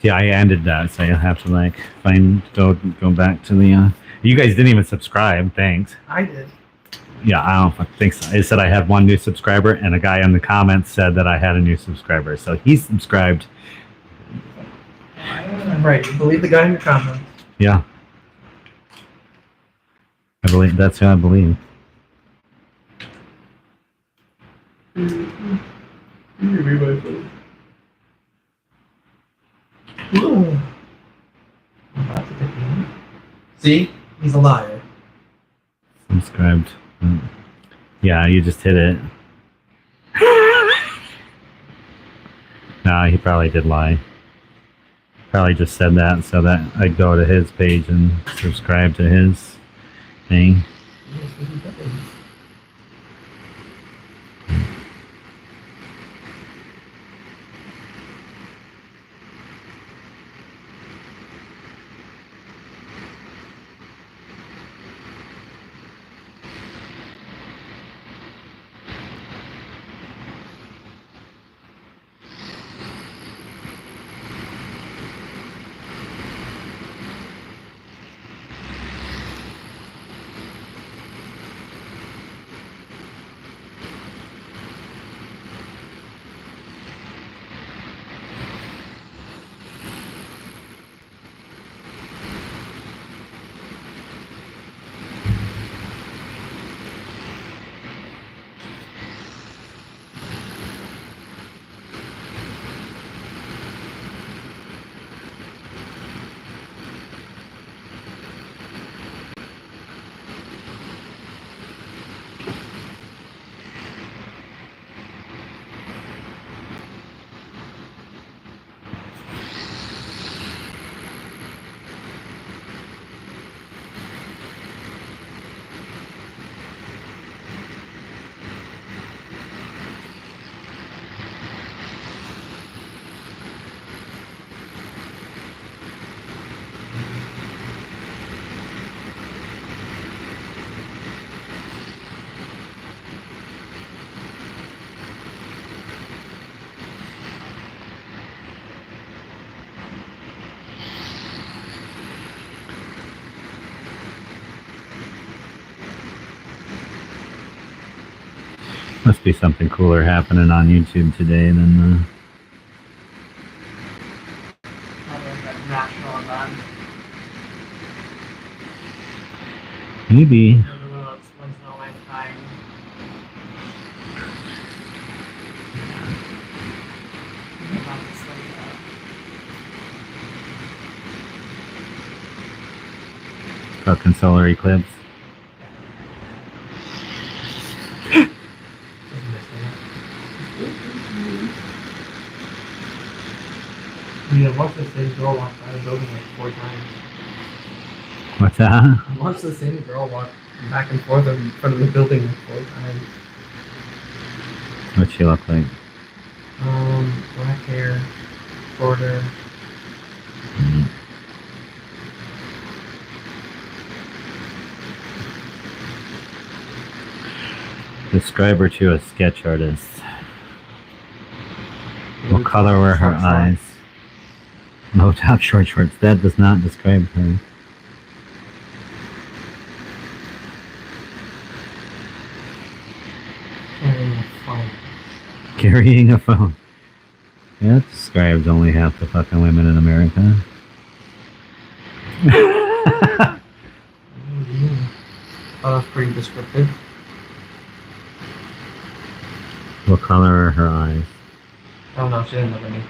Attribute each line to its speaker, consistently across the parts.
Speaker 1: Yeah, I ended that, so I have to like go back to the. You guys didn't even subscribe. Thanks.
Speaker 2: I did.
Speaker 1: Yeah, I don't think so. It said I had one new subscriber, and a guy in the comments said that I had a new subscriber, so he subscribed.
Speaker 2: Right. You believe the guy in your comments.
Speaker 1: Yeah, I believe that's who I believe.
Speaker 2: See? He's a liar.
Speaker 1: Subscribed. Yeah, you just hit it. Nah, he probably did lie. Probably just said that so that I'd go to his page and subscribe to his thing. Must be something cooler happening on YouTube today than
Speaker 2: National event.
Speaker 1: maybe. Fucking solar eclipse.
Speaker 2: I watched the same girl walk by the building like 4 times.
Speaker 1: What's that?
Speaker 2: I watched the same girl walk back and forth in front of the building like 4 times.
Speaker 1: What'd she look like?
Speaker 2: Black hair, shorter.
Speaker 1: Describe her to a sketch artist. What color were her eyes? Low top, short shorts. That does not describe her.
Speaker 2: Carrying a phone.
Speaker 1: Carrying a phone. Yeah, that describes only half the fucking women in America.
Speaker 2: Oh, that's pretty descriptive.
Speaker 1: What color are her eyes?
Speaker 2: I don't know, she didn't look at me.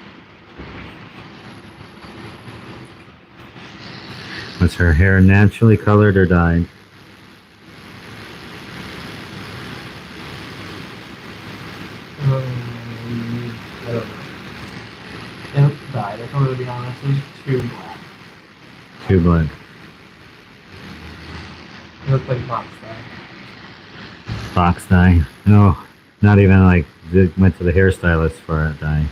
Speaker 1: Was her hair naturally colored or dyed?
Speaker 2: I don't know. It looked dyed, if I'm gonna be honest. It was too black.
Speaker 1: Too black.
Speaker 2: It looked like box dye.
Speaker 1: Fox dye? No, not even like went to the hairstylist for a dye.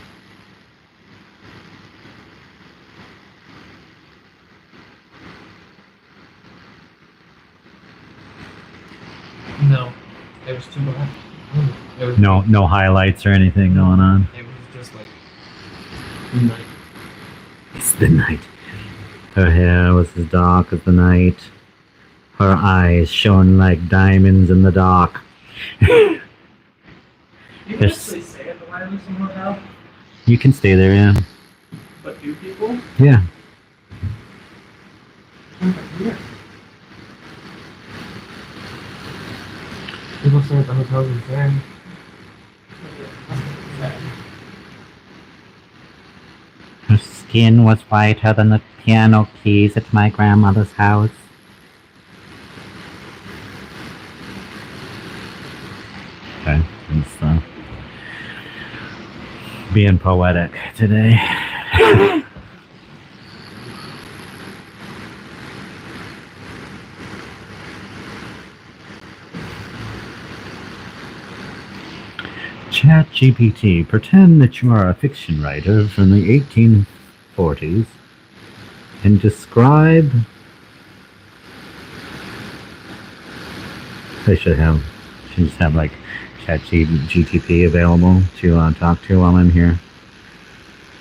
Speaker 2: No, it was too black. It was,
Speaker 1: No highlights or anything going on.
Speaker 2: It was just like night.
Speaker 1: It's the night. Her hair was as dark as the night. Her eyes shone like diamonds in the dark.
Speaker 2: You can
Speaker 1: Yes.
Speaker 2: actually stay at the Wyoming Hotel,
Speaker 1: You can stay there, yeah.
Speaker 2: but do people?
Speaker 1: Yeah.
Speaker 2: Yeah. People stay at the hotels in San.
Speaker 1: Her skin was whiter than the piano keys at my grandmother's house. Okay, it's being poetic today. ChatGPT, pretend that you are a fiction writer from the 1840s and describe. They should just have like ChatGPT available to talk to while I'm here,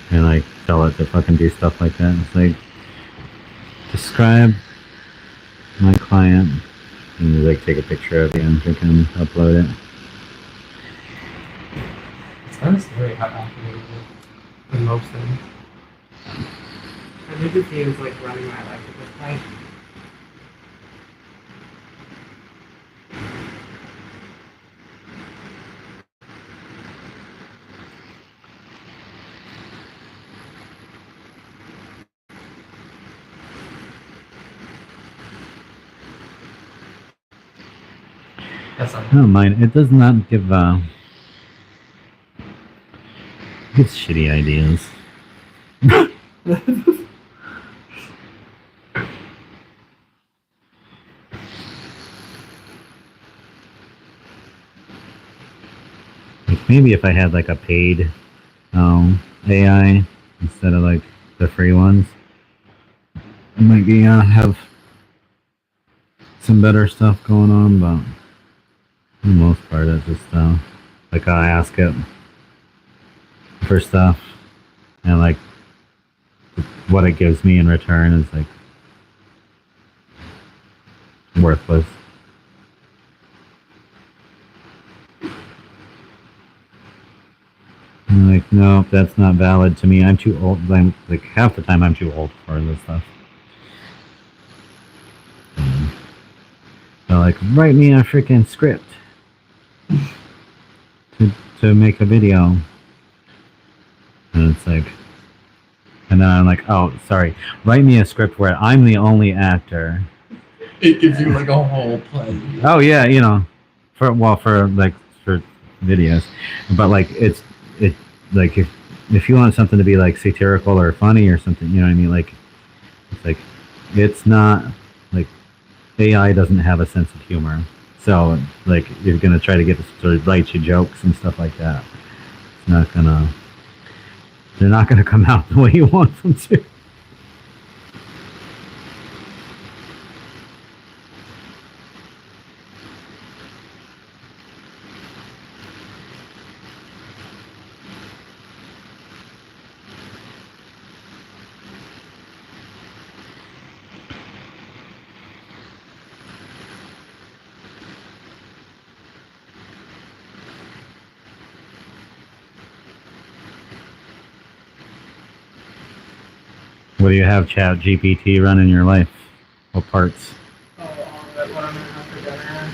Speaker 1: and like tell it to fucking do stuff like that. It's like describe my client, and like take a picture of it and freaking upload it.
Speaker 2: It's kind of scary how accurate it is in most things. I think the team is like running my life at this point. That's
Speaker 1: I don't mind. It does not give gives shitty ideas. Like maybe if I had like a paid AI instead of like the free ones, it might be have some better stuff going on, but for the most part it's just like I ask it for stuff, and like what it gives me in return is like worthless. I'm like, no, that's not valid to me. I'm too old. I'm like half the time I'm too old for this stuff. So like, write me a freaking script to make a video, and it's like, and then I'm like, oh, sorry, write me a script where I'm the only actor.
Speaker 2: It gives you like a whole play.
Speaker 1: Oh yeah, you know, for videos, but like it like if you want something to be like satirical or funny or something, you know what I mean? Like it's like it's not like AI doesn't have a sense of humor, so like you're gonna try to get to write you jokes and stuff like that. It's not gonna. They're not gonna come out the way you want them to. What do you have Chat GPT run in your life? What parts?
Speaker 2: Oh, all of it, what I'm gonna have for dinner.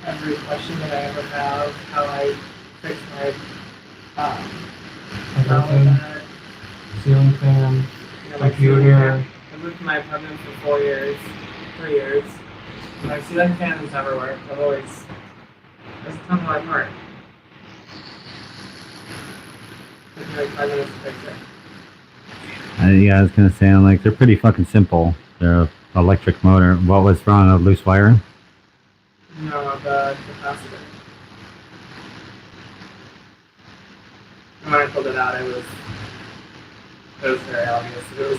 Speaker 2: Every question that I ever have, how I fix my
Speaker 3: Everything. Ceiling fan,
Speaker 2: you know, my
Speaker 3: computer.
Speaker 2: ceiling fan. I've lived in my apartment for 4 years, 3 years. My ceiling fan has never worked. I've always there's a ton of my part. Took me like 5 minutes to fix it.
Speaker 1: Yeah, I was gonna say, I'm like, they're pretty fucking simple. They're a electric motor. What was wrong? A loose wire?
Speaker 2: No, the capacitor. And when I pulled it out, it was very obvious. It was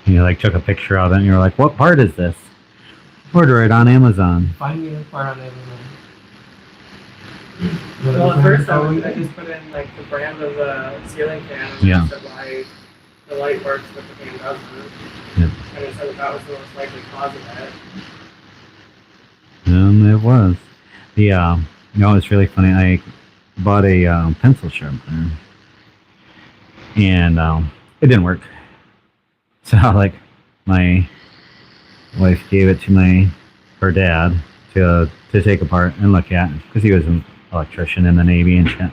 Speaker 1: You like took a picture of it and you were like, what part is this? Order it on Amazon.
Speaker 3: Find me a part on Amazon.
Speaker 2: Well, at first I just put in like the brand of the ceiling fan and
Speaker 1: Yeah.
Speaker 2: it said why the light works but the fan doesn't.
Speaker 1: Yep.
Speaker 2: And it said that was the most likely cause of it.
Speaker 1: It was. It's really funny. I bought a pencil sharpener, and it didn't work. So like, my wife gave it to her dad to take apart and look at because he was an electrician in the Navy and shit.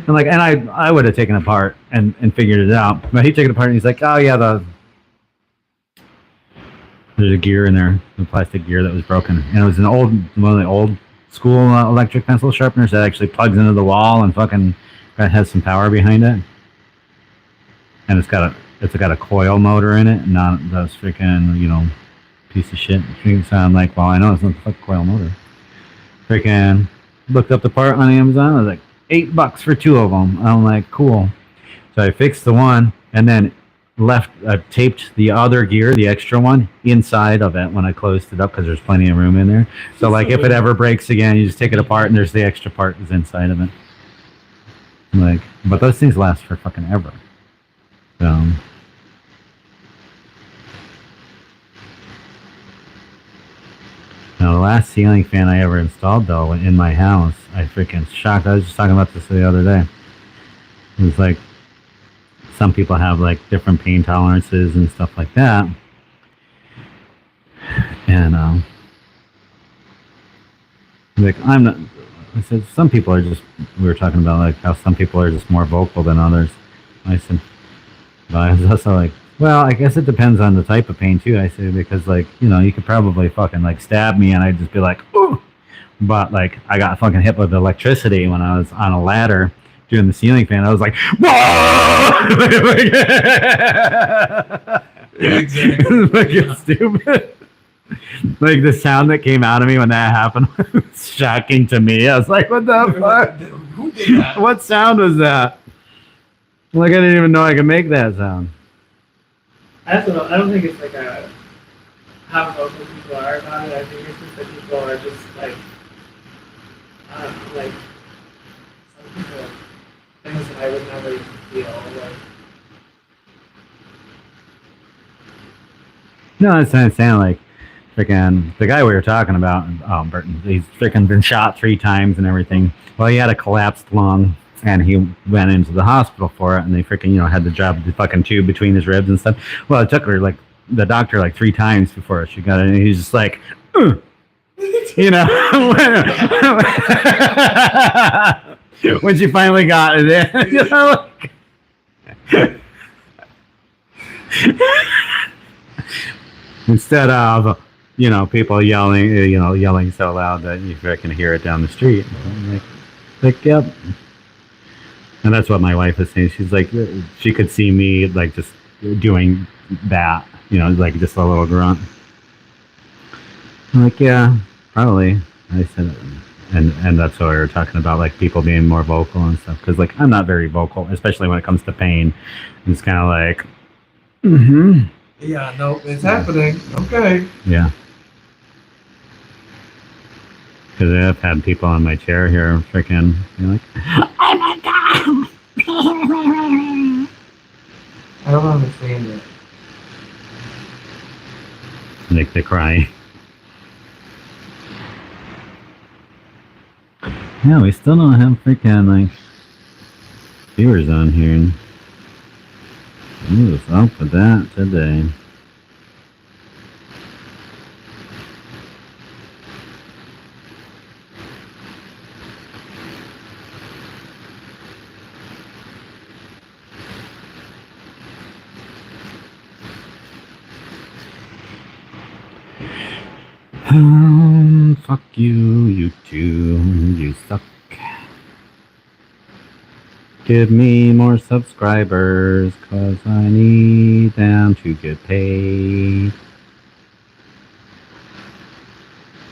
Speaker 1: And I would have taken it apart and figured it out, but he took it apart and he's like, oh yeah, there's a gear in there, the plastic gear that was broken, and it was one of the old school electric pencil sharpeners that actually plugs into the wall and fucking has some power behind it, and it's got a coil motor in it, not those freaking piece of shit. So I'm like, well, I know it's not the fucking coil motor. Freaking looked up the part on Amazon. I was like, $8 for 2 of them. I'm like, cool. So I fixed the one and then taped the other gear, the extra one, inside of it when I closed it up because there's plenty of room in there. So like, if it ever breaks again, you just take it apart and there's the extra part is inside of it. Like, but those things last for fucking ever. So. Now, the last ceiling fan I ever installed, though, in my house, I freaking shocked. I was just talking about this the other day. It was like, some people have like different pain tolerances and stuff like that. And like, I'm not. I said some people are just. We were talking about like how some people are just more vocal than others. I said, but I was also like, well, I guess it depends on the type of pain too. I say because like you could probably fucking like stab me and I'd just be like, ooh. But like I got fucking hit with electricity when I was on a ladder doing the ceiling fan. I was like,
Speaker 3: Exactly.
Speaker 1: Fucking stupid. Like the sound that came out of me when that happened was shocking to me. I was like, what the fuck?
Speaker 3: Who did that?
Speaker 1: What sound was that? Like I didn't even know I could make that sound.
Speaker 2: I don't think it's like how vocal people are about it. I think it's just that people are just like some people things that I would never even feel like.
Speaker 1: No, that's what I'm saying. Like, freaking the guy we were talking about, Burton, he's freaking been shot 3 times and everything. Well, he had a collapsed lung, and he went into the hospital for it, and they freaking, had to jab the fucking tube between his ribs and stuff. Well, it took her, like, the doctor, like, 3 times before she got it, and he's just like, when she finally got it in, like, instead of people yelling so loud that you can hear it down the street. Like yep. And that's what my wife is saying. She's like, she could see me like just doing that, like just a little grunt. I'm like, yeah, probably. I said, and that's what we were talking about, like people being more vocal and stuff. Because like I'm not very vocal, especially when it comes to pain. It's kind of like, mm-hmm.
Speaker 3: Yeah, no, it's happening. Okay.
Speaker 1: Yeah. Because I've had people on my chair here freaking like, oh my god!
Speaker 3: I don't understand it.
Speaker 1: Like they cry. Yeah, we still don't have freaking like viewers on here. What's up with that today? Fuck you, you two. You suck. Give me more subscribers, cause I need them to get paid.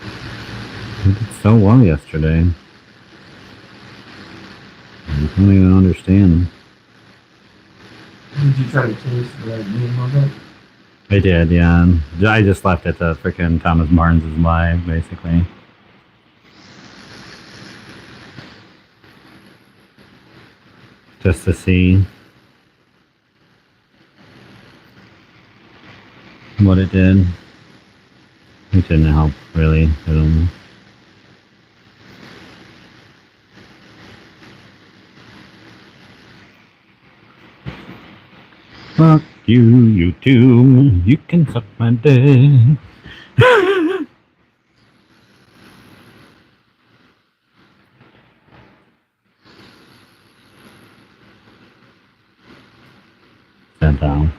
Speaker 1: I did so well yesterday. I don't even understand.
Speaker 3: Did you try to change the name of it?
Speaker 1: I did, yeah. I just left it to freaking Thomas Barnes' live, basically. just to see what it did. It didn't help really. I don't know. Fuck you, you too. You can suck my dick. Stand down.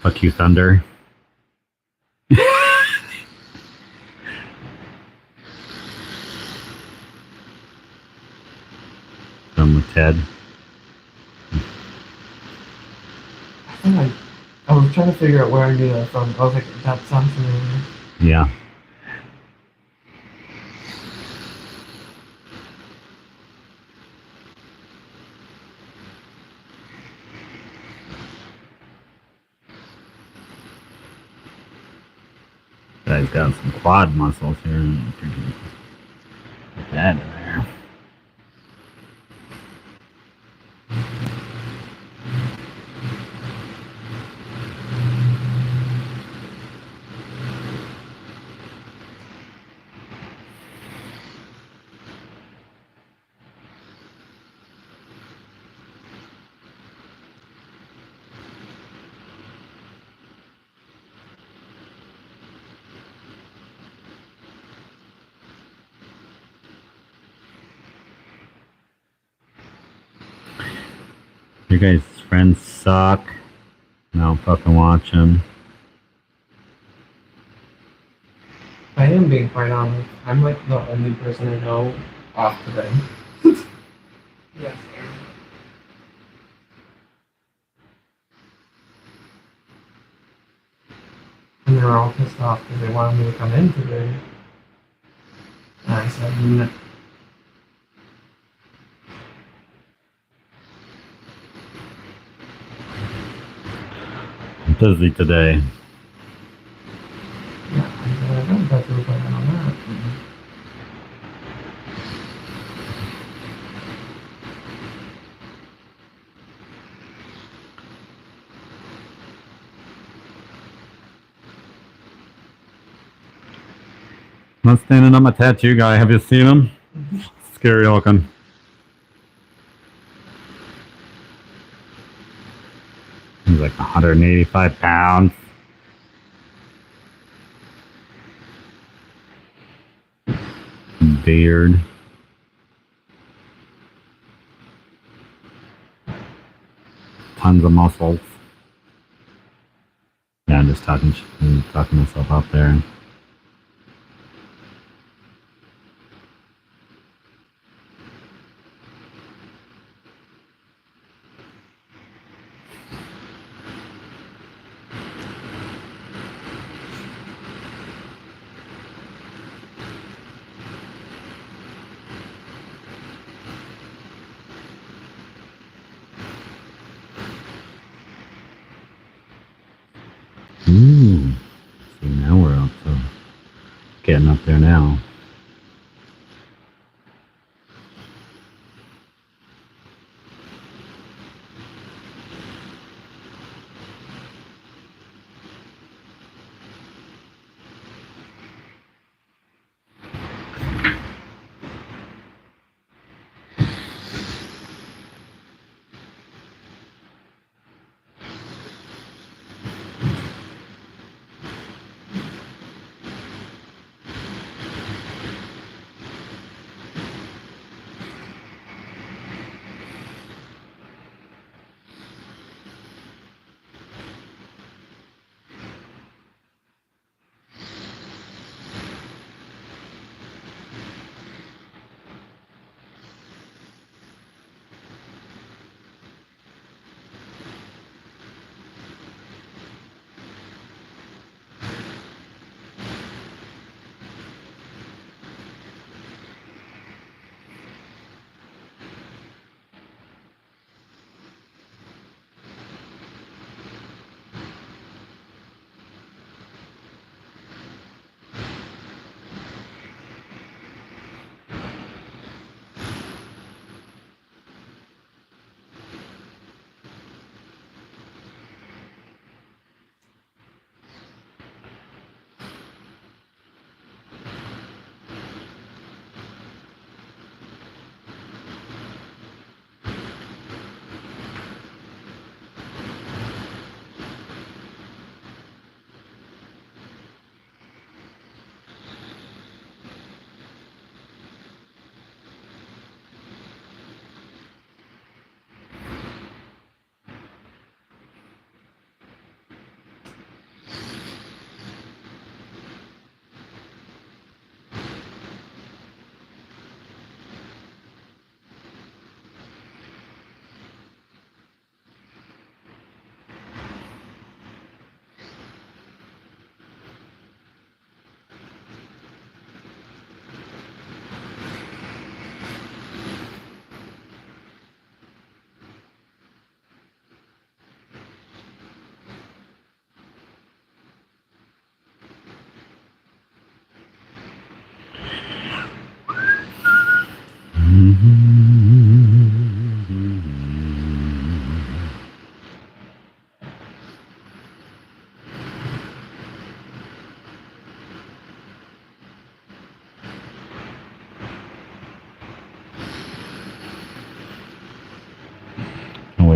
Speaker 1: Fuck you, Thunder. Done with Ted.
Speaker 3: I think I was trying to figure out where I knew that from. I was like, that sounds familiar.
Speaker 1: Yeah. Guy's got some quad muscles here. Put that in there. You guys' friends suck. No, fucking watch them.
Speaker 3: I am being quite honest. I'm like the only person I know off today.
Speaker 2: Yes,
Speaker 3: And they were all pissed off because they wanted me to come in today. And I said, no.
Speaker 1: I'm busy today.
Speaker 3: Yeah, I said, I don't bet you plan on that.
Speaker 1: Not standing up my tattoo guy. Have you seen him? Scary looking. He's like 185 pounds. Beard. Tons of muscles. Yeah, I'm just talking myself up there. See, now we're up to getting up there now.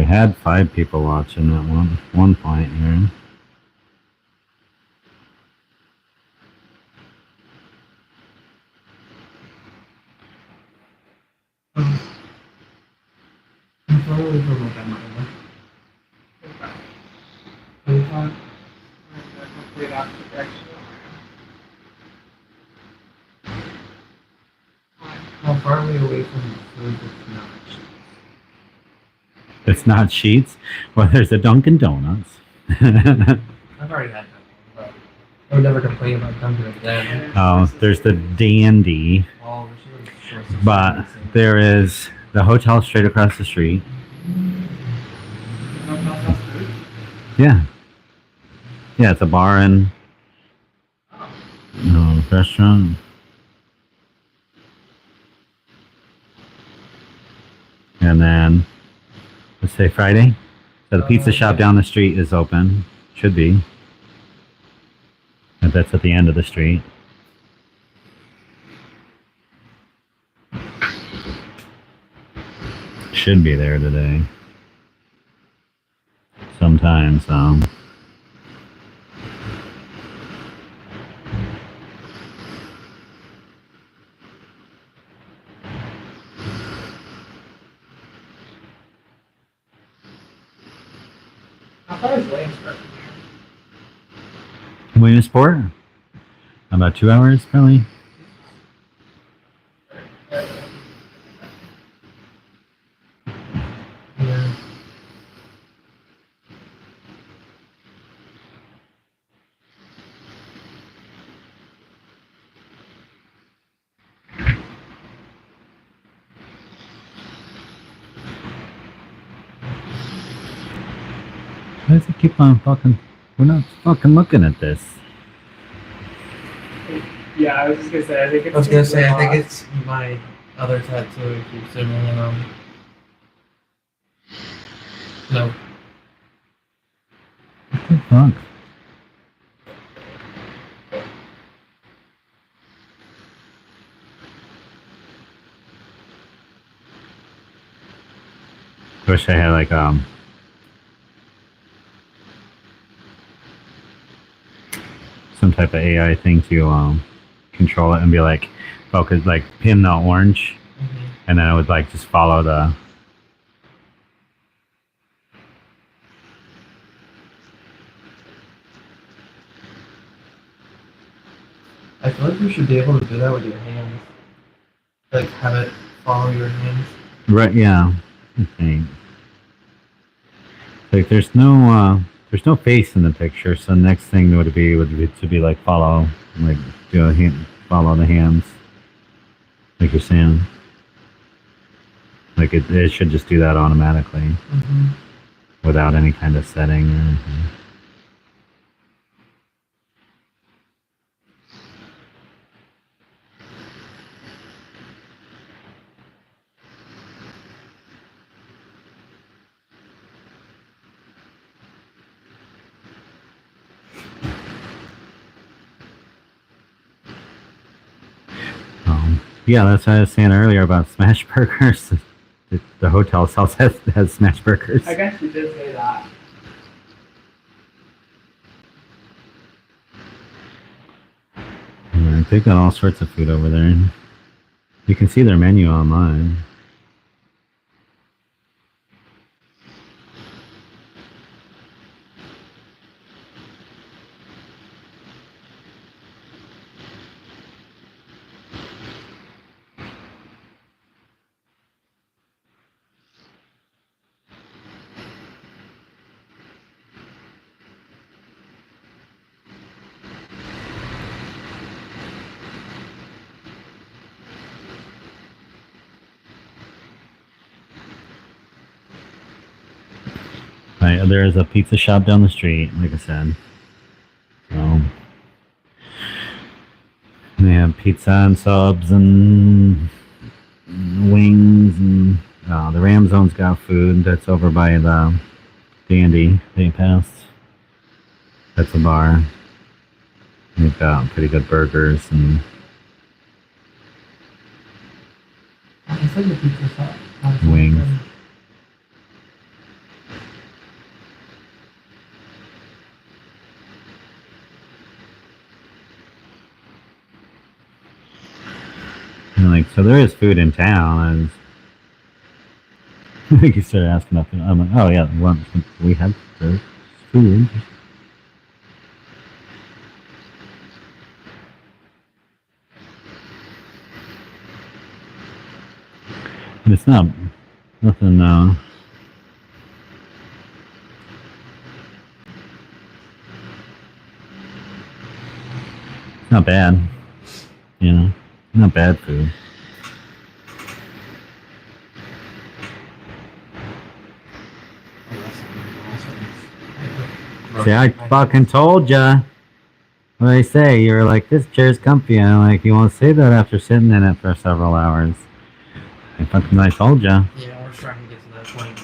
Speaker 1: They had 5 people watching at one point here.
Speaker 3: Probably for what that might be.
Speaker 2: Okay. I'm gonna complete opposite direction.
Speaker 3: How far are we away from the food that's not?
Speaker 1: It's not Sheets. Well, there's a Dunkin' Donuts.
Speaker 3: I've already had that one, but I would never complain about Dunkin' again.
Speaker 1: Oh, there's the Dandy,
Speaker 3: Oh, we should have sourced
Speaker 1: but there is the hotel straight across the street.
Speaker 2: No fast food?
Speaker 1: Yeah. Yeah, it's a bar and restaurant. And then, let's say Friday. So the pizza shop down the street is open. Should be. And that's at the end of the street. Should be there today. Sometimes,
Speaker 2: How far is Williamsburg from
Speaker 1: Williamsport? About 2 hours, probably.
Speaker 2: here?
Speaker 3: Yeah.
Speaker 1: Why does it keep on fucking... We're not fucking looking at this.
Speaker 2: Yeah, I was just gonna say, I think it's.
Speaker 3: I was gonna say, I think it's my other tattoo. It keeps zooming in on. No.
Speaker 1: What the fuck? Wish I had like some type of AI thing to control it and be like focus, like pin the orange, and then I would like just follow the.
Speaker 3: I feel like you should be able to do that with your hands. Like, have it follow your hands.
Speaker 1: Right, yeah. Okay. Like there's no face in the picture, so next thing would be to be like follow follow the hands. Like you're saying. Like it should just do that automatically
Speaker 3: Mm-hmm.
Speaker 1: without any kind of setting or anything. Yeah, that's what I was saying earlier about smash burgers. The hotel has smash burgers.
Speaker 2: I guess you did say that.
Speaker 1: Yeah, they've got all sorts of food over there. You can see their menu online. Right, there is a pizza shop down the street, like I said. So they have pizza and subs and wings, and the Ram Zone's got food. That's over by the Dandy they passed. That's a bar. They've got pretty good burgers and
Speaker 3: I said the pizza shop.
Speaker 1: Wings. So there is food in town, and you started asking up, and I'm like, oh yeah, well, we have there's food. But it's not nothing. It's not bad. You know, not bad food. See, I fucking told ya. What I say? You were like, this chair's comfy. And I'm like, you won't say that after sitting in it for several hours. I told ya.
Speaker 3: Yeah, we're starting to get to that point.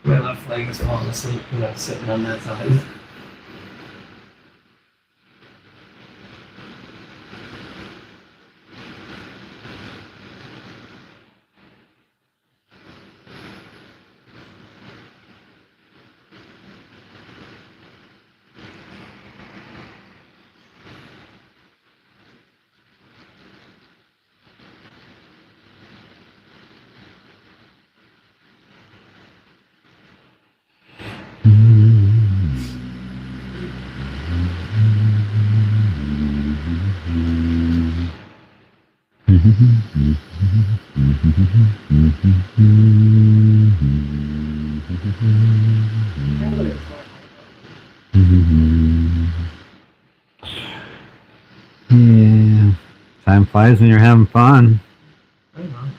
Speaker 3: My left leg is falling asleep because I'm sitting on that side.
Speaker 1: Yeah. Time flies when you're having fun.
Speaker 3: I don't know.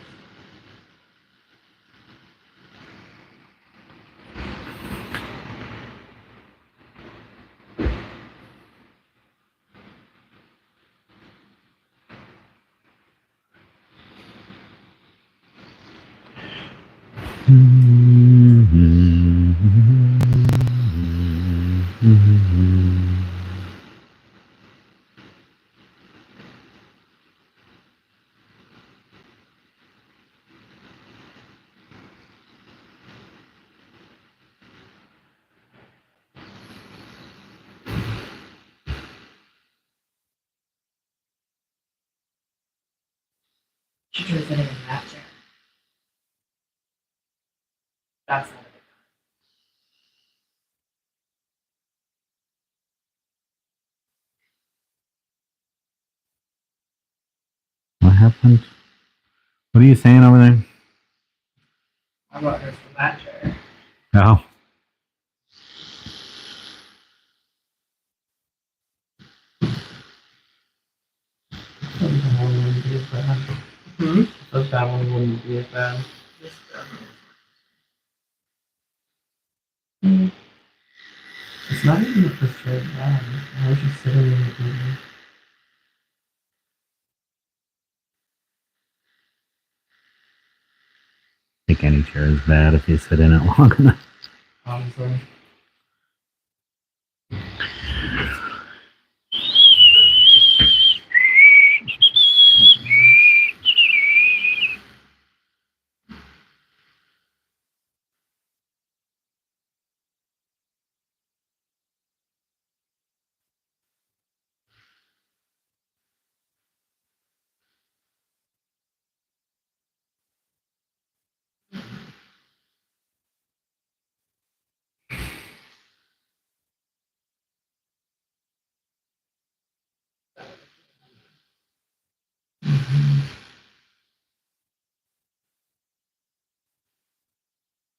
Speaker 2: She should have sitting in that chair. That's not a good
Speaker 1: What happened? What are you saying over there?
Speaker 2: I brought her from that chair.
Speaker 1: Oh.
Speaker 3: That one wouldn't be as bad. That one wouldn't be as bad.
Speaker 2: Just
Speaker 3: It's not even if this chair is bad. I was just sitting in the TV.
Speaker 1: I think any chair is bad if you sit in it long enough.
Speaker 3: Honestly.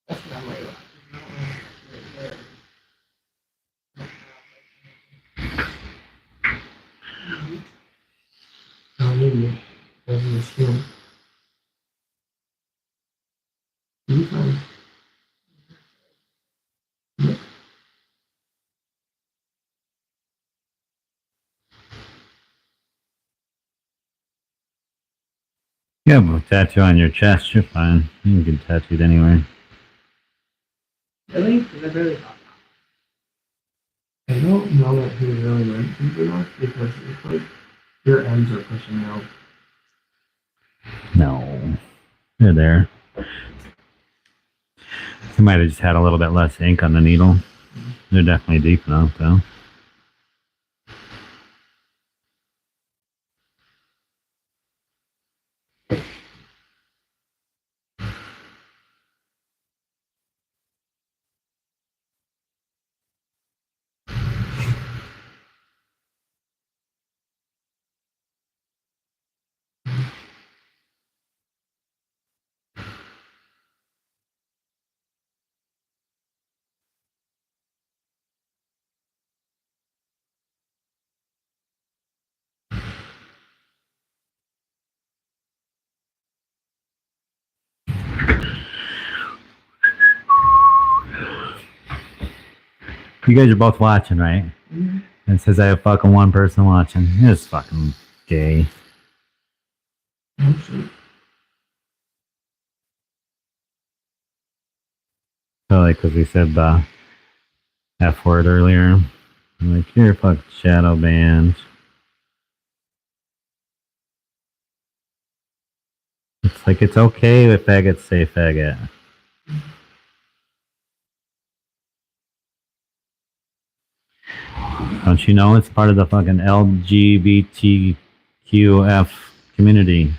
Speaker 2: that's what I'm worried about.
Speaker 3: No, maybe. That's the skill. You fine.
Speaker 1: You have a tattoo on your chest, you're fine. You can get tattooed anywhere.
Speaker 2: Really? Is it really hot?
Speaker 3: I don't know that he really went deep enough because it's like your ends are pushing out.
Speaker 1: No. They're there. You might have just had a little bit less ink on the needle. They're definitely deep enough, though. You guys are both watching, right?
Speaker 3: Mm-hmm.
Speaker 1: It says I have fucking one person watching. It's fucking gay.
Speaker 3: Oh, shit.
Speaker 1: So, like, because we said the F word earlier. I'm like, you're fucking shadow banned. It's like, it's okay if faggots say faggot. Don't you know it's part of the fucking LGBTQF community?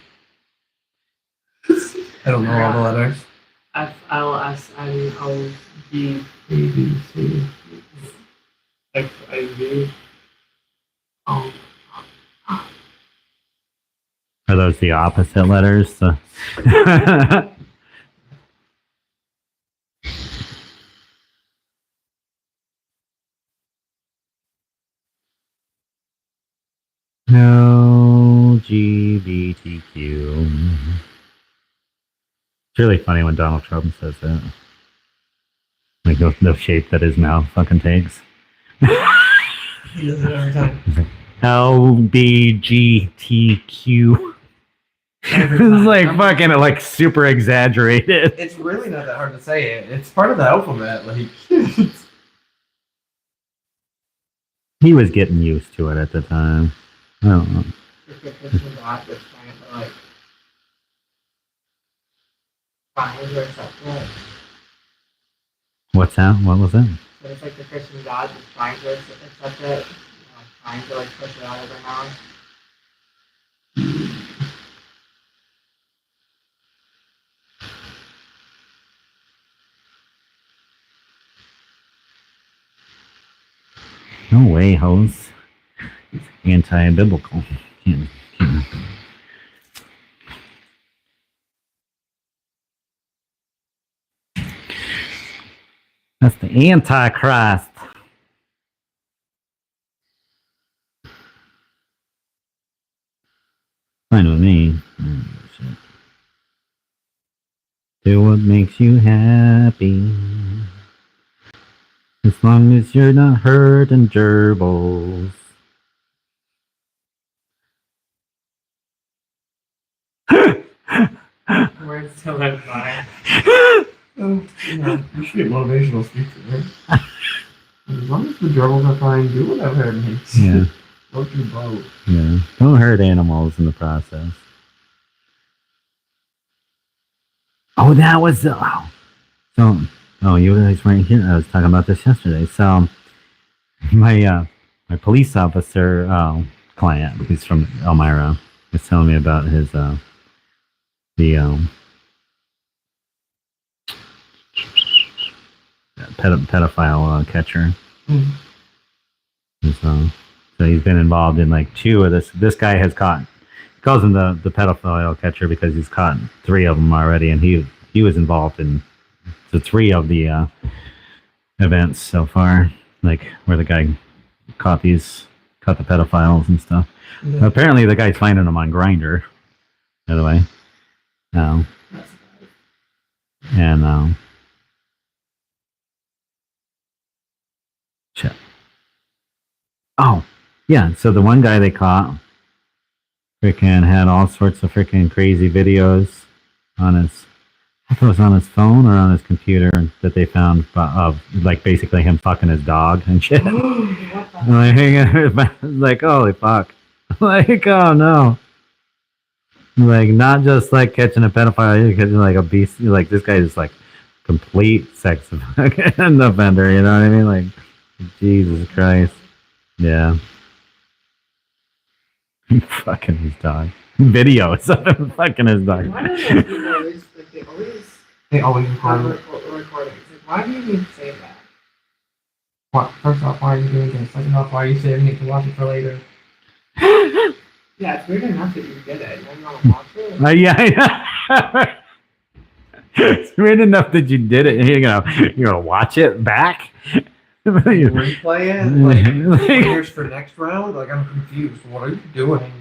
Speaker 3: I don't know all the letters.
Speaker 2: FLSNOG.
Speaker 3: A, B, C.
Speaker 2: XIV. Oh.
Speaker 1: Are those the opposite letters? So- LGBTQ. It's really funny when Donald Trump says that. Like the shape that his mouth fucking takes.
Speaker 3: He does it every time.
Speaker 1: LBGTQ. It's like fucking like super exaggerated.
Speaker 3: It's really not that hard to say it. It's part of the alphabet. Like,
Speaker 1: He was getting used to it at the time. I don't know. What's that? What was it?
Speaker 2: So it's like the Christian God just trying to accept it, trying to like push it out of their mouth.
Speaker 1: No way, hoes. It's anti-biblical. Can't. That's the Antichrist. Fine with me. Shit. Do what makes you happy. As long as you're not hurting gerbils.
Speaker 2: Words to live by.
Speaker 3: you should be a motivational speaker, right? As long as the gerbils are fine, do whatever it makes.
Speaker 1: Yeah.
Speaker 3: Float your boat.
Speaker 1: Yeah. Don't hurt animals in the process. Oh, that was oh. So you guys weren't here. I was talking about this yesterday. So my police officer client, who's from Elmira, was telling me about his pedophile catcher. So he's been involved in like two of this. This guy has caught. He calls him the pedophile catcher because he's caught 3 of them already, and he was involved in the 3 of the events so far, like where the guy caught the pedophiles and stuff.
Speaker 3: Yeah.
Speaker 1: Apparently, the guy's finding them on Grindr. By the way, and shit. Oh, yeah. So the one guy they caught freaking had all sorts of freaking crazy videos on his, I thought it was on his phone or on his computer that they found of like basically him fucking his dog and shit. Like, holy fuck. Like, oh no. Like, not just like catching a pedophile, you're catching like a beast. Like, this guy is like complete sex offender, you know what I mean? Like, Jesus Christ. Yeah. Fucking his dog. Videos of him fucking his dog.
Speaker 2: Why do those people always, like,
Speaker 3: They always
Speaker 2: have
Speaker 3: record.
Speaker 2: recordings? Like, why do you even say that?
Speaker 3: What? First off, why are you doing this? Second off, why are you saving it to watch it for later?
Speaker 2: Yeah, it's weird enough that you did it. You don't want to watch it.
Speaker 1: Yeah, I know. It's weird enough that you did it. You're gonna watch it back.
Speaker 3: Replay it? Like, here's for next round? Like, I'm confused. What are you doing?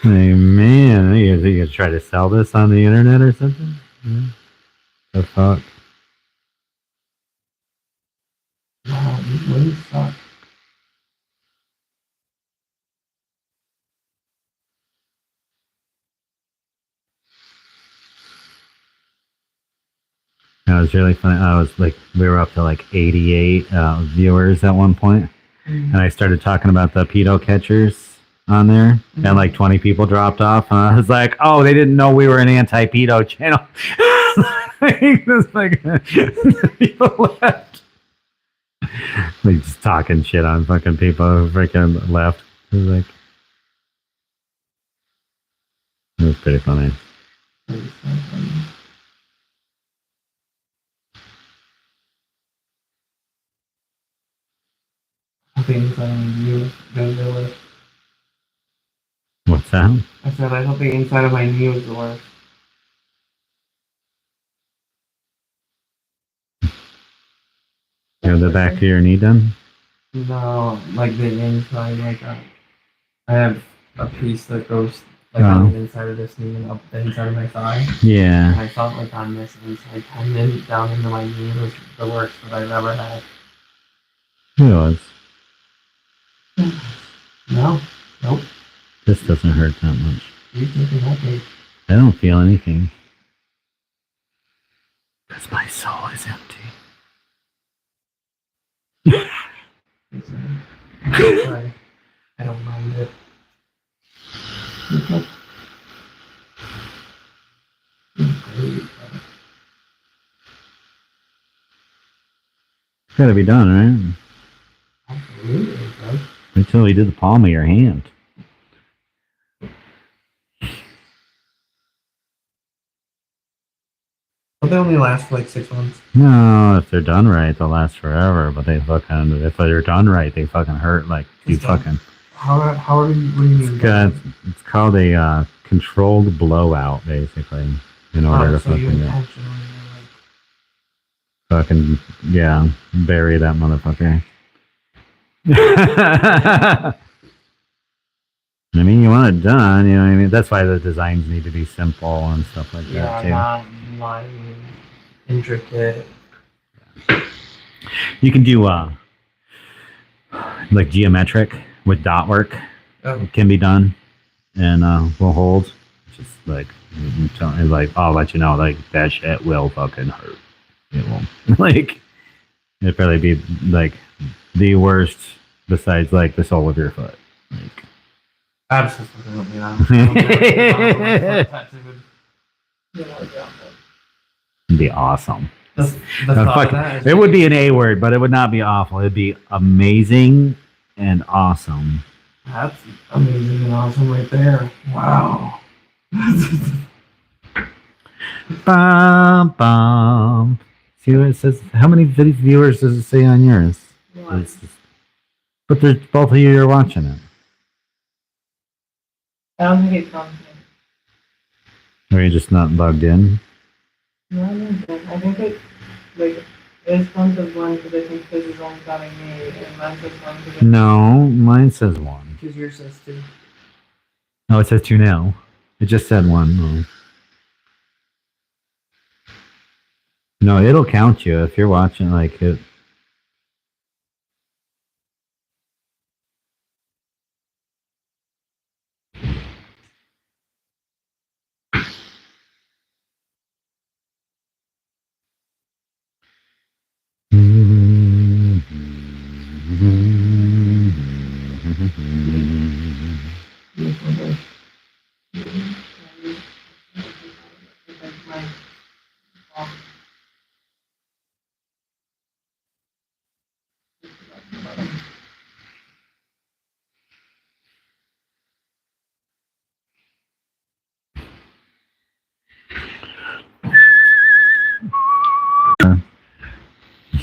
Speaker 1: Hey, man, you gonna try to sell this on the internet or something? Yeah. The fuck?
Speaker 3: Wow, these wings suck.
Speaker 1: That was really funny. I was like, we were up to like 88 viewers at one point, and I started talking about the pedo catchers on there, and like 20 people dropped off, and I was like, oh, they didn't know we were an anti-pedo channel. Just like people left. Like just talking shit on fucking people who freaking left. It was like, it was pretty funny.
Speaker 3: I think inside of my knee was the worst.
Speaker 1: What's that?
Speaker 3: I said I hope the inside of my knee was the worst.
Speaker 1: You have the back of your knee done?
Speaker 3: No, like the inside, like I have a piece that goes like on the inside of this knee and up the inside of my thigh. And
Speaker 1: Yeah.
Speaker 3: I felt like on this inside, tendon down into my knee was the worst that I've ever had.
Speaker 1: It was.
Speaker 3: No, nope.
Speaker 1: This doesn't hurt that much.
Speaker 3: You thinking okay?
Speaker 1: I don't feel anything. Because my soul is empty.
Speaker 3: Sorry. I don't mind it. Okay.
Speaker 1: It's gotta be done, right?
Speaker 3: Absolutely, bro.
Speaker 1: Until we did the palm of your hand.
Speaker 3: But they only last for like 6 months.
Speaker 1: No, if they're done right, they'll last forever. But they fucking, if they're done right, they fucking hurt like you
Speaker 3: It's done.
Speaker 1: fucking.
Speaker 3: How are you? What do you mean?
Speaker 1: It's called a controlled blowout, basically, in order to
Speaker 3: So you
Speaker 1: fucking
Speaker 3: intentionally
Speaker 1: fucking yeah, bury that motherfucker. I mean, you want it done, you know what I mean? That's why the designs need to be simple and stuff like that, too.
Speaker 3: not intricate.
Speaker 1: You can do, like, geometric with dot work.
Speaker 3: Oh.
Speaker 1: It can be done, and will hold. Just, like, it's like, I'll let you know, like, that shit will fucking hurt. It will. Like, it'd probably be, like, the worst besides, like, the sole of your foot. Like,
Speaker 3: Absolutely not.
Speaker 1: it'd be awesome.
Speaker 3: The thought of that is
Speaker 1: It would be an A word, but it would not be awful. It'd be amazing and awesome.
Speaker 3: That's amazing and awesome right there. Wow.
Speaker 1: Bum, bum. See what it says? How many viewers does it say on yours? But there's both of you are watching it.
Speaker 2: I don't think it comes in.
Speaker 1: Or you're just not logged in?
Speaker 2: No, I don't think. I think it, like, it comes as one because I think this is only telling me, and mine says one because
Speaker 1: No, mine says one.
Speaker 2: because yours says two.
Speaker 1: Oh, it says two now. It just said one. Oh. No, it'll count you if you're watching like it.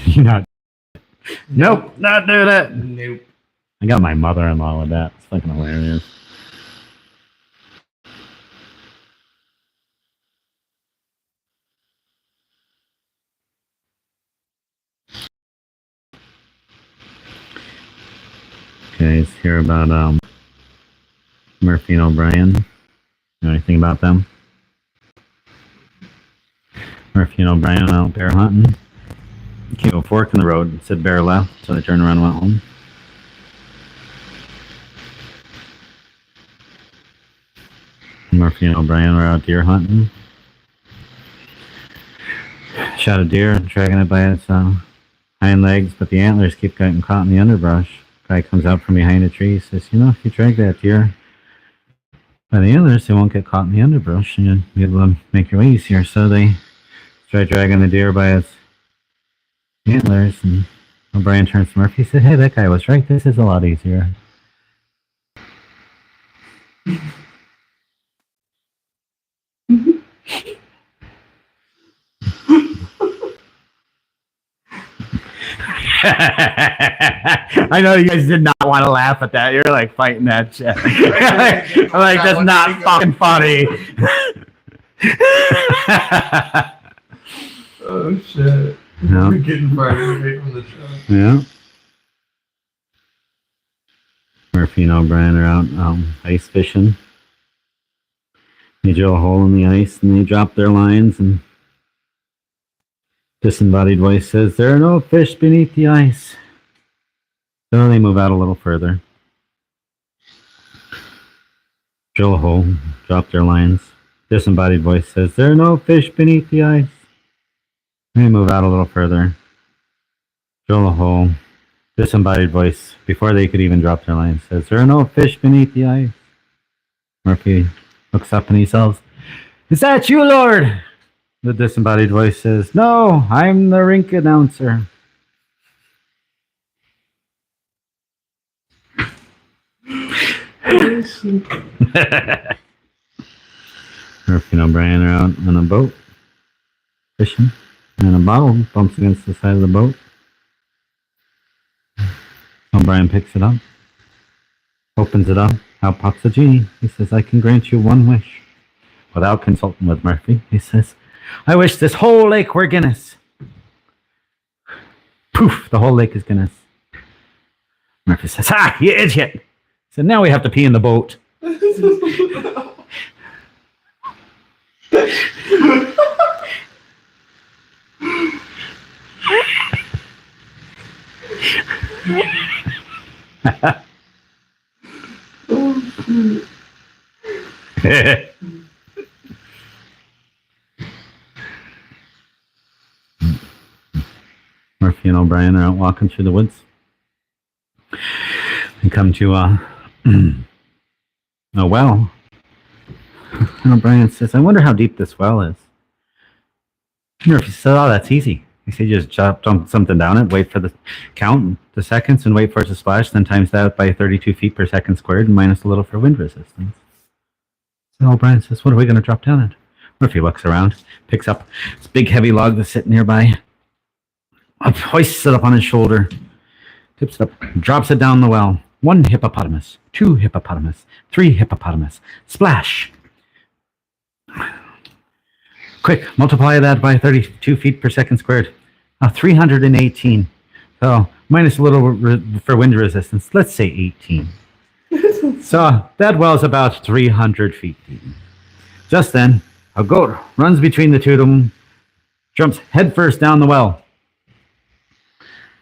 Speaker 1: You're not. Nope, not doing it.
Speaker 3: Nope.
Speaker 1: I got my mother-in-law with that. It's fucking hilarious. Okay, let's hear about Murphy and O'Brien. You know anything about them? Murphy and O'Brien went out bear hunting. Came to a fork in the road. It said bear left, so they turned around and went home. Murphy and O'Brien were out deer hunting. Shot a deer, dragging it by its hind legs, but the antlers keep getting caught in the underbrush. Guy comes out from behind a tree, says, "You know, if you drag that deer by the antlers, they won't get caught in the underbrush, and you'll be able to make your way easier." So they try dragging the deer by its antlers, and O'Brien turns to Murphy and said, "Hey, that guy was right. This is a lot easier." I know you guys did not want to laugh at that. You're like fighting that shit. I'm like, that's not fucking funny.
Speaker 3: Oh shit.
Speaker 1: No.
Speaker 3: We're getting farther away from the truck.
Speaker 1: Yeah. Murphy and O'Brien are out ice fishing. They drill a hole in the ice and they drop their lines, and disembodied voice says, "There are no fish beneath the ice." So they move out a little further. Drill a hole, drop their lines. Disembodied voice says, "There are no fish beneath the ice." They move out a little further. Drill a hole. Disembodied voice, before they could even drop their lines, says, "There are no fish beneath the ice." Murphy looks up and he yells, "Is that you, Lord?" The disembodied voice says, "No, I'm the rink announcer." Murphy and O'Brien are out on a boat fishing, and a bottle bumps against the side of the boat. O'Brien picks it up, opens it up. Out pops a genie. He says, "I can grant you one wish." Without consulting with Murphy, he says, "I wish this whole lake were Guinness." Poof, the whole lake is Guinness. Murphy says, "Ha, you idiot." So now we have to pee in the boat. Murphy and O'Brien are out walking through the woods. They come to a well. And O'Brien says, "I wonder how deep this well is." Murphy says, "Oh, that's easy." He said, "You just dump something down it, wait for the count, the seconds, and wait for it to splash, then times that by 32 feet per second squared, and minus a little for wind resistance." So O'Brien says, "What are we going to drop down it?" Murphy looks around, picks up this big heavy log that's sitting nearby, hoists it up on his shoulder, tips it up, drops it down the well. 1 hippopotamus, 2 hippopotamus, 3 hippopotamus, splash. Quick, multiply that by 32 feet per second squared. 318. So minus a little for wind resistance. Let's say 18. So that well's about 300 feet deep. Just then, a goat runs between the two of them, jumps headfirst down the well.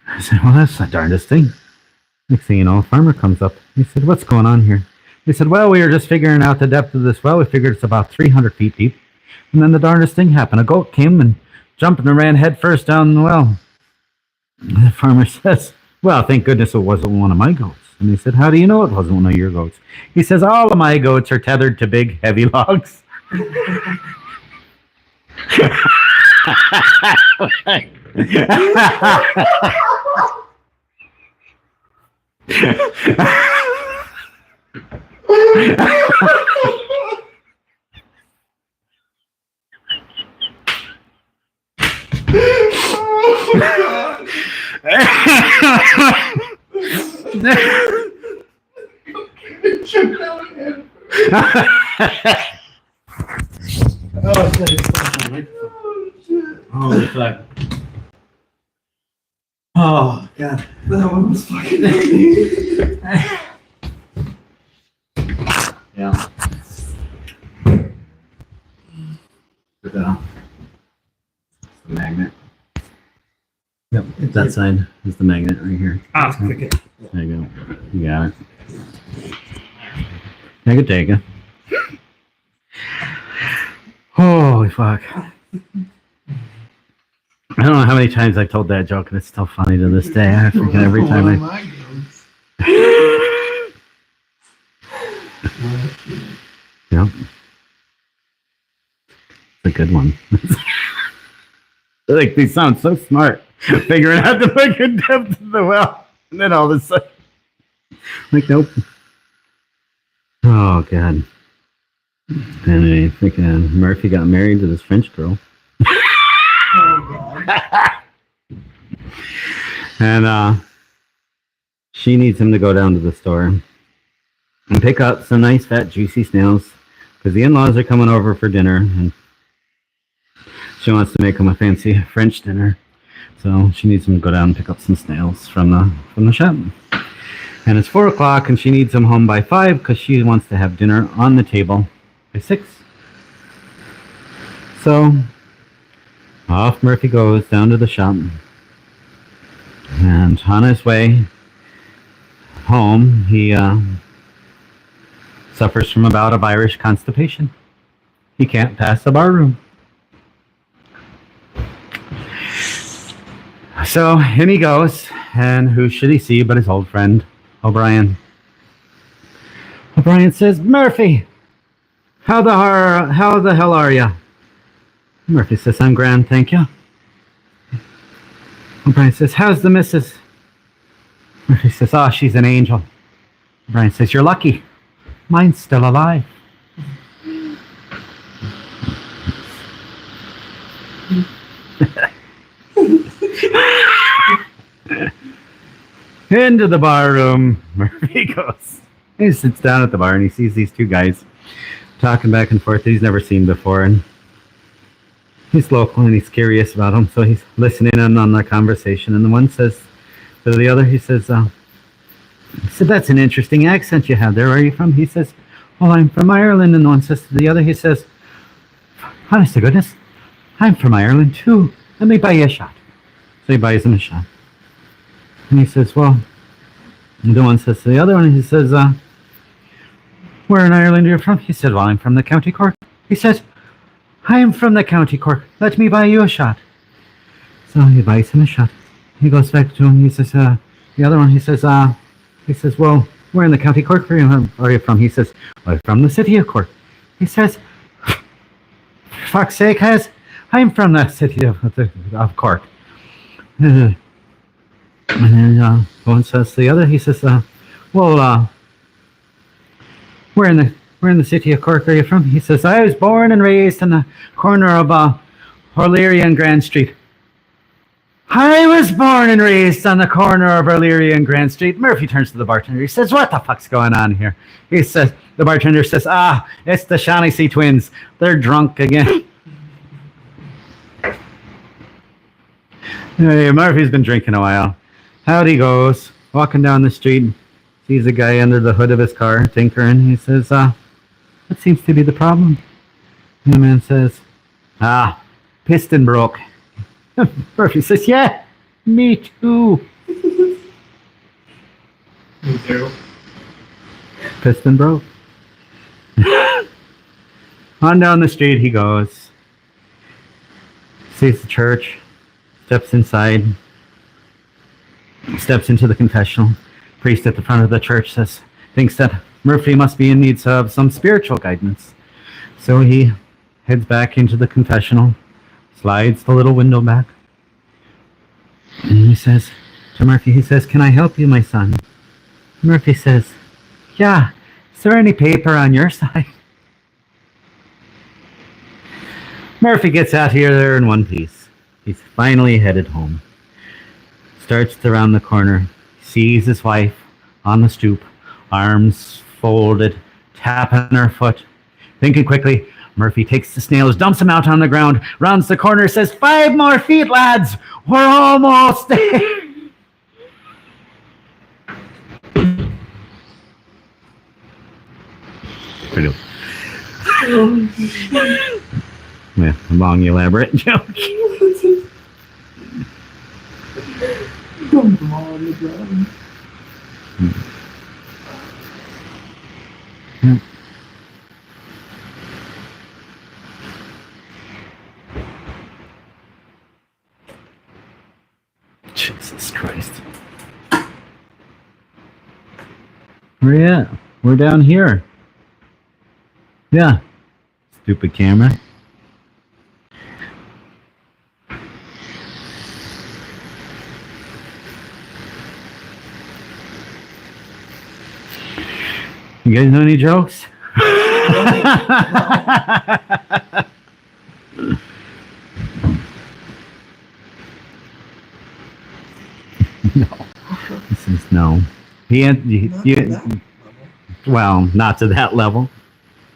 Speaker 1: I said, "Well, that's the darndest thing." Next thing you know, a farmer comes up. He said, "What's going on here?" He said, "Well, we were just figuring out the depth of this well. We figured it's about 300 feet deep. And then the darndest thing happened. A goat came and jumped and ran headfirst down the well." And the farmer says, "Well, thank goodness it wasn't one of my goats." And he said, "How do you know it wasn't one of your goats?" He says, "All of my goats are tethered to big, heavy logs." Holy fuck. Oh, God.
Speaker 3: That one was fucking crazy.
Speaker 1: Yeah. Good enough. Yep. That side is the magnet right here.
Speaker 2: Ah, cricket.
Speaker 1: There you go. You got it. I could take it. Holy fuck. I don't know how many times I've told that joke, and it's still funny to this day. I forget every time Yep. It's a good one. Like, they sound so smart. Figuring out the fucking depth of the well. And then all of a sudden, like, nope. Oh, God. Anyway, freaking Murphy got married to this French girl. And she needs him to go down to the store and pick up some nice fat juicy snails because the in-laws are coming over for dinner and she wants to make them a fancy French dinner. So she needs him to go down and pick up some snails from the shop. And it's 4 o'clock and she needs him home by 5 because she wants to have dinner on the table by 6. So off Murphy goes down to the shop. And on his way home, he suffers from a bout of Irish constipation. He can't pass the bar room. So in he goes, and who should he see but his old friend, O'Brien. O'Brien says, Murphy, how the hell are you? Murphy says, I'm grand, thank you. O'Brien says, how's the missus? Murphy says, oh, she's an angel. O'Brien says, you're lucky. Mine's still alive. Into the bar room, Murphy goes. He sits down at the bar and he sees these two guys talking back and forth that he's never seen before. And he's local and he's curious about them, so he's listening in on the conversation. And the one says to the other, he said, that's an interesting accent you have there. Where are you from? He says, well, I'm from Ireland. And the one says to the other, he says, honest to goodness, I'm from Ireland too. Let me buy you a shot. So he buys him a shot. And he says, well, and the one says to the other one, he says, where in Ireland are you from? He said, well, I'm from the County Cork. He says, I'm from the County Cork. Let me buy you a shot. So he buys him a shot. He goes back to him. He says, the other one, he says, well, where in the County Cork are you from? He says, well, I'm from the city of Cork. He says, for fuck's sake, I'm from the city of Cork. And then one says to the other, he says, well, where in the city of Cork are you from? He says, I was born and raised in the corner of O'Leary and Grand Street. I was born and raised on the corner of O'Leary and Grand Street. Murphy turns to the bartender. He says, what the fuck's going on here? He says, the bartender says, it's the Shaughnessy twins. They're drunk again. Hey, Murphy's been drinking a while. Out he goes, walking down the street, sees a guy under the hood of his car, tinkering. He says, what seems to be the problem? And the man says, piston broke. Murphy says, yeah, me too.
Speaker 2: Me too.
Speaker 1: Piston broke. On down the street he goes. Sees the church, steps inside, steps into the confessional. Priest at the front of the church thinks that Murphy must be in need of some spiritual guidance. So he heads back into the confessional, slides the little window back, and he says to Murphy, he says, can I help you, my son? Murphy says, yeah, is there any paper on your side? Murphy gets out here there in one piece. He's finally headed home. Starts to round the corner, sees his wife on the stoop, arms folded, tapping her foot. Thinking quickly, Murphy takes the snails, dumps them out on the ground, rounds the corner, says, 5 more feet, lads! We're almost there! Pretty yeah, a long, elaborate joke.
Speaker 3: Dump them all on the ground.
Speaker 1: Jesus Christ. Where you at? We're down here. Yeah. Stupid camera. You guys know any jokes? No. This is no. Well, not to that level.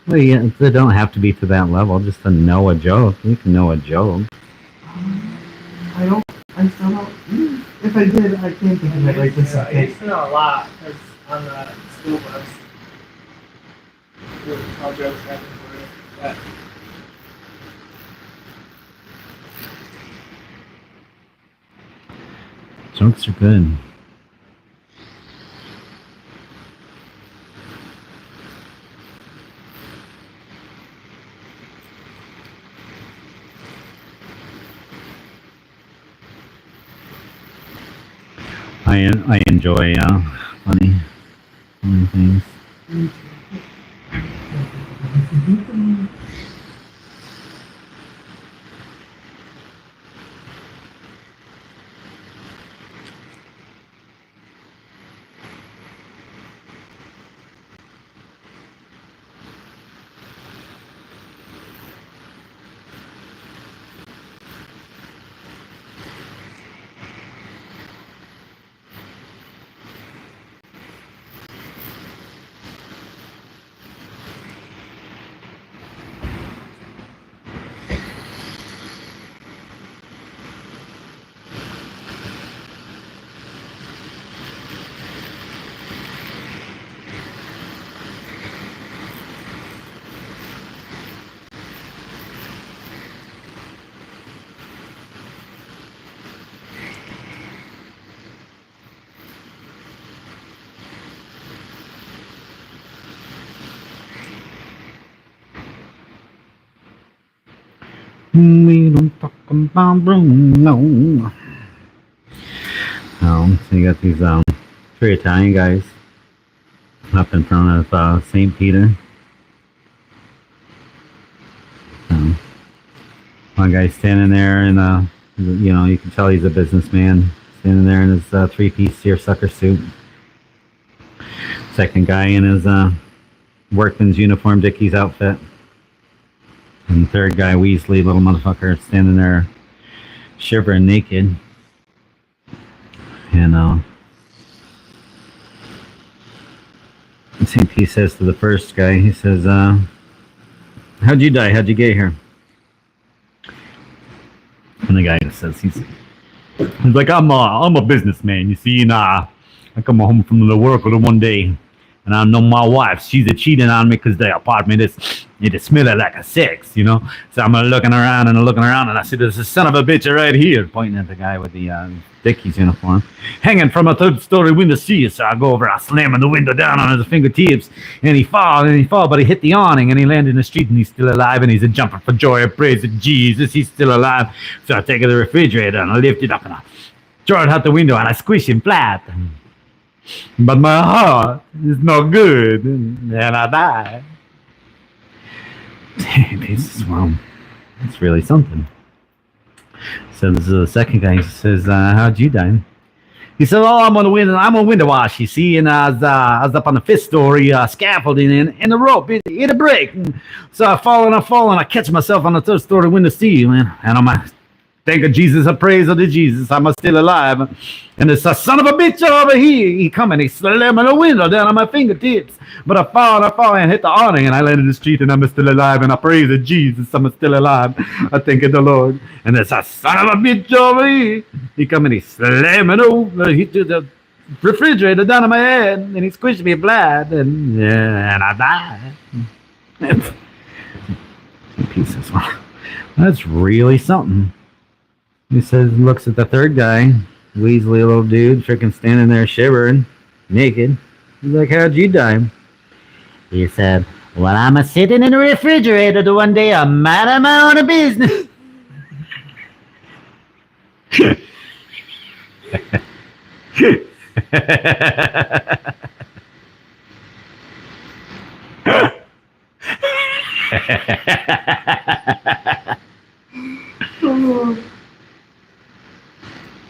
Speaker 1: Well, yeah, they don't have to be to that level. Just to know a joke. You can know a joke.
Speaker 3: I still don't. If I did, I can't think of it right this
Speaker 2: I
Speaker 3: second.
Speaker 2: used to know a lot because on the school bus, we would tell jokes back and forth. But
Speaker 1: Jokes are good. I enjoy funny things. We don't talk about Bruno. So you got these three Italian guys up in front of St. Peter. One guy standing there and you can tell he's a businessman, standing there in his three-piece seersucker suit. Second guy in his workman's uniform Dickies outfit. And the third guy, Weasley, little motherfucker, standing there shivering naked. And St. P says to the first guy, he says, how'd you die? How'd you get here? And the guy says, he's like, I'm a businessman, you see, and I come home from the work one day, and I know my wife, she's cheating on me because the apartment it smells like a sex, So I'm looking around, and I see there's a son of a bitch right here, pointing at the guy with the Dickies uniform, hanging from a third-story window sill. So I go over, I slam the window down on his fingertips, and he fall, but he hit the awning, and he landed in the street, and he's still alive, and he's jumping for joy and praise to Jesus, he's still alive. So I take the refrigerator, and I lift it up, and I throw it out the window, and I squish him flat. But my heart is no good, and I die. Well, that's really something. So this is the second guy. He says, how'd you die? He said, oh, I'm on a window wash, you see, and I was up on the fifth story scaffolding, and the rope, it a break. So I fall, and I catch myself on the third story window sill, and I'm thank of Jesus, I praise unto Jesus, I'm still alive. And it's a son of a bitch over here. He come and he slamming the window down on my fingertips. But I fall and hit the awning, and I land in the street, and I'm still alive. And I praise to Jesus, I'm still alive. I thank the Lord. And there's a son of a bitch over here. He come and he slamming over, he did the refrigerator down on my head, and he squished me flat, and I died. Pieces. That's really something. He says, looks at the third guy, weaselly little dude freaking standing there shivering, naked. He's like, how'd you die? He said, well, I'm a sitting in the refrigerator the one day, I'm minding my own business.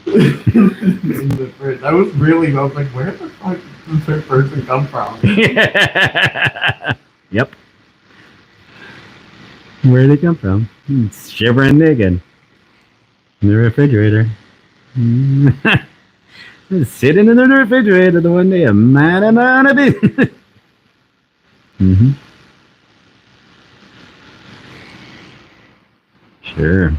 Speaker 3: In the fridge. I was really, I was like, where the fuck did the third person come from?
Speaker 1: Yep. Where did it come from? It's shivering naked in the refrigerator. Sitting in the refrigerator the one day, a man amount of business. Mm-hmm. Sure.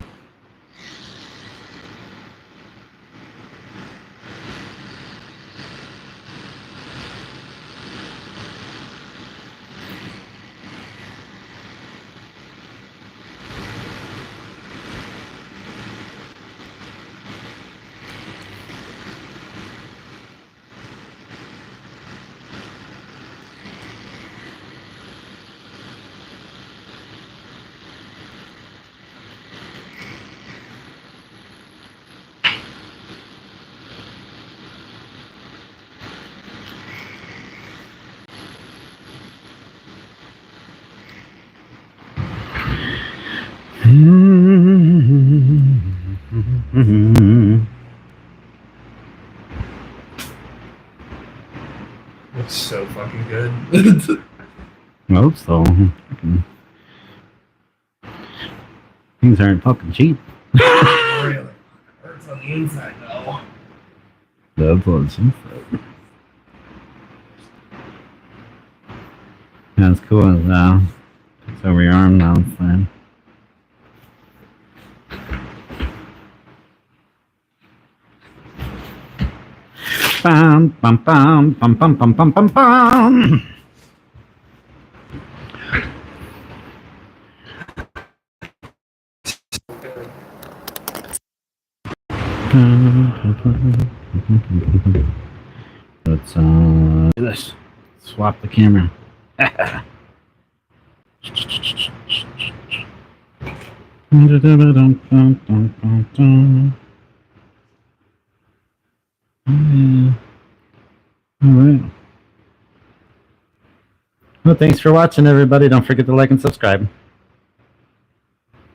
Speaker 3: It's so fucking good.
Speaker 1: I hope so. Things aren't fucking cheap.
Speaker 3: Really? Hurts on the inside though.
Speaker 1: That's what's inside. That's cool as it's over your arm now, it's fine. Bum bum bum bum bum bum bum bum bum. Let's do this. Swap the camera. All right. Well, thanks for watching, everybody. Don't forget to like and subscribe.